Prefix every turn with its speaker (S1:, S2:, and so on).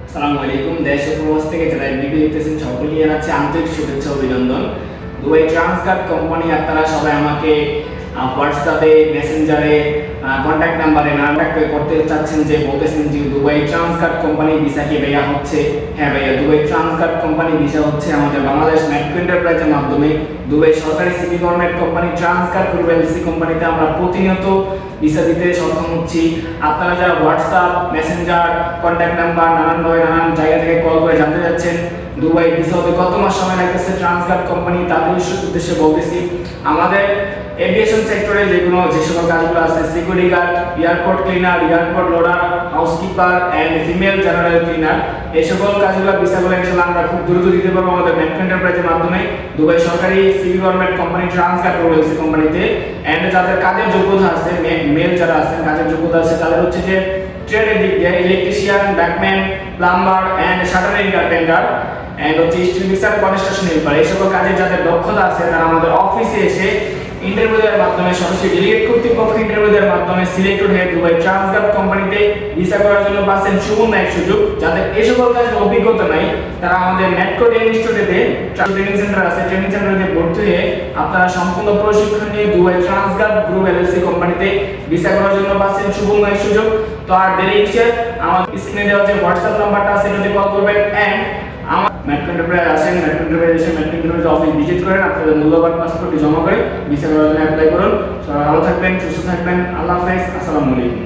S1: আসসালামু আলাইকুম। দেশ ও প্রবাস থেকে যারা ভিডিও দেখতেছেন সকলকে জানাচ্ছি আন্তরিক শুভেচ্ছা ও অভিনন্দন। দুবাই ট্রান্সগার্ড কোম্পানি আপনারা সবাই আমাকে হোয়াটসঅ্যাপে মেসেঞ্জারে কন্ট্যাক্ট নাম্বারে কন্ট্যাক্ট করতে চাচ্ছেন, যে বলতেছেন যে দুবাই ট্রান্সগার্ড কোম্পানি ভিসা কি ভাইয়া হচ্ছে। হ্যাঁ ভাইয়া, দুবাই ট্রান্সগার্ড কোম্পানি ভিসা হচ্ছে আমাদের বাংলাদেশ মেট্রো এন্টারপ্রাইজের মাধ্যমে। দুবাই সরকারি city government company Transguard group LC কোম্পানিতে আমরা প্রতিনিয়ত ভিসা দিতে সক্ষম হচ্ছি। আপনারা যারা হোয়াটসঅ্যাপ মেসেঞ্জার কন্ট্যাক্ট নাম্বার নানান জায়গা থেকে কল করে জানতে যাচ্ছেন দুবাই ভিসা হতে কত মাস সময় লাগতেছে, ট্রান্সগার্ড কোম্পানি তাদের উদ্দেশ্যে বলতেছি, আমাদের এভিয়েশন সেক্টরে যে সকল কাজগুলো আছে, security guard, airport cleaner, airport loader, housekeeper and female general cleaner, এই সকল কাজগুলো ভিসাগুলো ইনশাআল্লাহ আমরা খুব দ্রুত দিতে পারবো আমাদের মেট্রো এন্টারপ্রাইজের মাধ্যমে দুবাই সরকারি city government company Transguard group LC কোম্পানিতে। এন্ড যাদের কাজের যোগ্যতা আছে, মেল যারা আছেন কাজের যোগ্যতা আছে, তাদের হচ্ছে যে ট্রেডের দিক দিয়ে electrician, backman, plumber and shuttering carpenter and হচ্ছে স্টিল মিক্সার, কনস্ট্রাকশন হেল্পার, এই সকল কাজে যাদের দক্ষতা আছে তারা আমাদের অফিসে এসে ইন্টারভিউ দেওয়ার মাধ্যমে সরাসরি ডেলিগেট কর্তৃপক্ষ ইন্টারভিউ দেওয়ার মাধ্যমে সিলেক্টেড হয়ে দুবাই ট্রান্সগার্ড কোম্পানিতে ভিসা করার জন্য পাচ্ছেন সুবর্ণ এক সুযোগ। যাদের এই সকল কাজের অভিজ্ঞতা নাই তারা আমাদের মেট্রো ইনস্টিটিউটে ট্রেনিং সেন্টার আছে, ট্রেনিং সেন্টারে ভর্তি হয়ে আপনারা সম্পূর্ণ প্রশিক্ষণ নিয়ে দুবাই ট্রান্সগার্ড গ্রুপ এলএলসি কোম্পানিতে ভিসা করার জন্য পাচ্ছেন সুবর্ণ এক সুযোগ। তো আর দেরি কিসের, আমার স্ক্রিনে দেওয়া যে হোয়াটসঅ্যাপ নাম্বারটা আছে এটাতে কল করবেন এন্ড আমার মেট্রো এন্টারপ্রাইজ আসেন, মেট্রো এন্টারপ্রাইজ এসে মেট্রো এন্টারপ্রাইজ অফিস ভিজিট করেন, আপনাদের মূল্যবান পাসপোর্টটি জমা করে ভিসা করার জন্য অ্যাপ্লাই করুন। সবাই ভালো থাকবেন, সুস্থ থাকবেন। আল্লাহ হাফেজ, আসসালামু আলাইকুম।